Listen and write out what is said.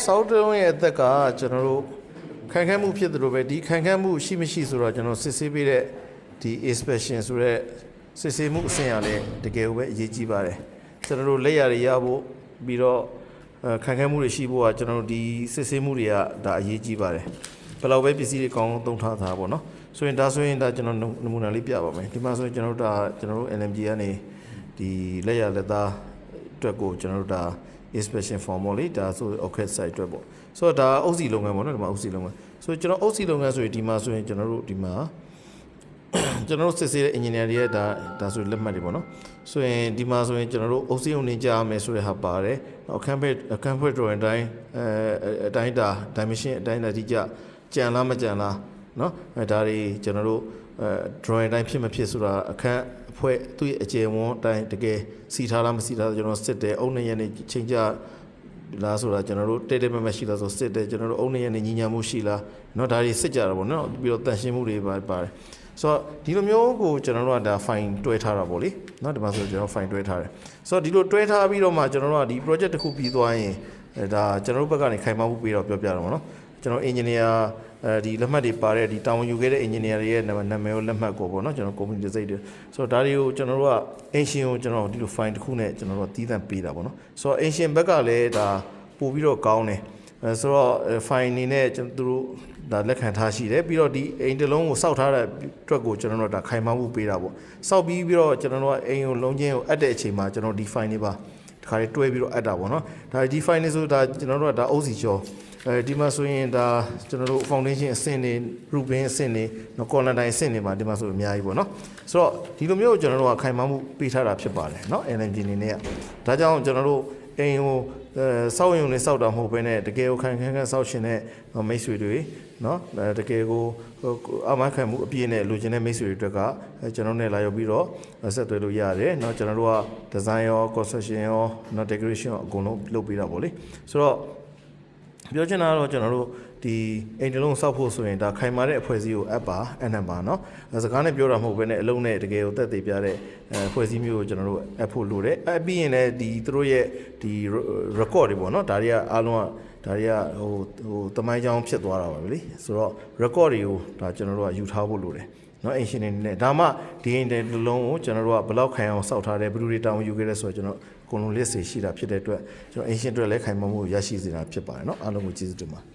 စောက်တုံးရဲ့အသက်ကကျွန်တော်တို့ခိုင်ခန့်မှုဖြစ်တယ်လို့ပဲဒီခိုင်ခန့်မှုရှိမရှိဆိုတော့ကျွန်တော်စစ်ဆေးပေးတဲ့ဒီ inspection ဆိုတဲ့စစ်ဆေးမှုအဆင့်အရလည်းတကယ်ပဲအရေးကြီးပါတယ်ကျွန်တော်တို့လက်ရတွေရဖို့ပြီးတော့ခိုင်ခန့်မှုတွေရှိဖို့ကကျွန်တော်တို့ဒီစစ်ဆေးမှုတွေကဒါအရေးကြီးပါတယ်ဘယ်လောက်ပဲပစ္စည်းတွေကောင်းသုံးထားတာပေါ့နော်ဆိုရင်ဒါကျွန်တော်နမူနာလေးပြပါမယ်ဒီမှာဆိုရင်ကျွန်တော်တို့ LMG ကနေဒီလက်ရလက်သားအတွက်ကိုကျွန်တော်တို့ဒါ inspection form ပေါ့လေဒါဆို okay site အတွက်ပေါ့ဆိုတော့ဒါအုပ်စီလုပ်ငန်းပေါ့နော်ဒီမှာအုပ်စီလုပ်ငန်းဆိုကျွန်တော်အုပ်စီလုပ်ငန်းဆိုရင်ဒီမှာဆိုရင်ကျွန်တော်တို့ဒီမှာကျွန်တော်တို့စစ်ဆေးတဲ့ engineer တွေရဲ့ဒါဆိုလက်မှတ်တွေပေါ့နော်ဆိုရင်ဒီမှာဆိုရင်ကျွန်တော်တို့အုပ်စီုံနေကြရမယ်ဆိုတဲ့ဟာပါတယ်အခန်းဖွဲ့ drawing အတိုင်းဒါ dimension အတိုင်းဒါဒီကြံလားမကြံလားเนาะဒါတွေကျွန်တော်တို့drawing တိုင်းဖြစ်မဖြစ်ဆိုတာအခန်းအဖွဲ့သူ့ရဲ့အကျယ်ဝန်းအတိုင်းတကယ်စီထားလားမစီထားကျွန်တော်စစ်တယ်အုပ်နဲ့ရနေချိန်ကြလားဆိုတာကျွန်တော်တို့တဲမမရှိလားဆိုစစ်တယ်ကျွန်တော်တို့အုပ်နဲ့ရနေညီညာမှုရှိလားเนาะဒါတွေစစ်ကြတာပေါ့เนาะပြီးတော့တန်ရှင်းမှုတွေပါတယ်ဆိုတော့ဒီလိုမျိုးကိုကျွန်တော်တို့ကဒါ file တွဲထားတာပေါ့လေเนาะဒီမှာဆိုကျွန်တော် file တွဲထားတယ်ဆိုတော့ဒီလိုတွဲထားပြီးတော့မှကျွန်တော်တို့ကဒီ project တစ်ခုပြီးသွားရင်ဒါကျွန်တော်တို့ဘက်ကနေခိုင်မာမှုပြီးတော့ပြောပြတော့မှာเนาะကျွန်တော် engineer ဒီလက်မှတ်တွေပါတဲ့ဒီတာဝန်ယူခဲ့တဲ့ engineer တွေရဲ့နာမည်ကိုလက်မှတ်ကိုပေါ့နော်ကျွန်တော် company စိတ်တွေဆိုတော့ဒါတွေကိုကျွန်တော်တို့က ancient ကိုကျွန်တော်ဒီလို file တစ်ခုနဲ့ကျွန်တော်တို့တီးသန့်ပေးတာပေါ့နော်ဆိုတော့ ancient ဘက်ကလည်းဒါပို့ပြီးတော့ကောင်းတယ်ဆိုတော့ file အနေနဲ့ကျွန်တော်တို့ဒါလက်ခံထားရှိတယ်ပြီးတော့ဒီအိမ်တစ်လုံးကိုစောက်ထားတဲ့အတွက်ကိုကျွန်တော်တို့ဒါခိုင်မာမှုပေးတာပေါ့စောက်ပြီးတော့ကျွန်တော်တို့ကအိမ်ကိုလုံးချင်းကိုအပ်တဲ့အချိန်မှာကျွန်တော်ဒီ file တွေပါဒီခါလေးတွဲပြီးတော့အပ်တာပေါ့နော်ဒါဒီ file တွေဆိုဒါကျွန်တော်တို့ကဒါအုပ်စီကျော်ဒီမှာဆိုရင်ဒါကျွန်တော်တို့ foundation အဆင့်တွေ roofing အဆင့်တွေနော် corner time အဆင့်တွေမှာဒီမှာဆိုအများကြီးပေါ့နော်ဆိုတော့ဒီလိုမျိုးကျွန်တော်တို့ကခိုင်မာမှုပေးထားတာဖြစ်ပါတယ်နော် LMG အနေနဲ့ဒါကြောင့်ကျွန်တော်တို့အိမ်ကိုစောက်ရုံနဲ့စောက်တာမဟုတ်ဘဲနဲ့တကယ်ကိုခိုင်ခန့်စောက်ရှင်တဲ့မိတ်ဆွေတွေနော်တကယ်ကိုအမှန်ခံမှုအပြည့်နဲ့လိုချင်တဲ့မိတ်ဆွေတွေအတွက်ကကျွန်တော်နဲ့လာရောက်ပြီးတော့ဆက်သွယ်လို့ရတယ်เนาะကျွန်တော်တို့က design ရော construction ရောเนาะ decoration ရောအကုန်လုံးလုပ်ပေးတာပေါ့လေဆိုတော့ပြောချင်တာကတော့ကျွန်တော်တို့ဒီအိမ်တလုံးစောက်ဖို့ဆိုရင်ဒါခိုင်မာတဲ့အဖွဲ့အစည်းကိုအပ်ပါအနံပါเนาะစကားနဲ့ပြောတာမဟုတ်ဘဲနဲ့အလုံးနဲ့တကယ်ကိုတက်သေးပြတဲ့အဖွဲ့အစည်းမျိုးကိုကျွန်တော်တို့အပ်ဖို့လိုတယ်အပ်ပြီးရင်လည်းဒီသူတို့ရဲ့ဒီ record တွေပေါ့เนาะဒါတွေကအားလုံးကဒါတွေကတမိုင်းချောင်းဖြစ်သွားတာပါပဲလေဆိုတော့ record တွေကိုဒါကျွန်တော်တို့ကယူထားဖို့လိုတယ်เนาะ ancient နေနဲ့ဒါမှဒီအိမ်တလုံးကိုကျွန်တော်တို့ကဘယ်လောက်ခိုင်အောင်စောက်ထားတယ်ဘယ်လိုတွေတောင်းယူခဲ့လဲဆိုတော့ကျွန်တော်အကုန်လုံး list တွေရှိတာဖြစ်တဲ့အတွက်ကျွန်တော် ancient အတွက်လည်းခိုင်မာမှုရရှိစေတာဖြစ်ပါတယ်เนาะအားလုံးကိုကျေးဇူးတင်ပါတယ်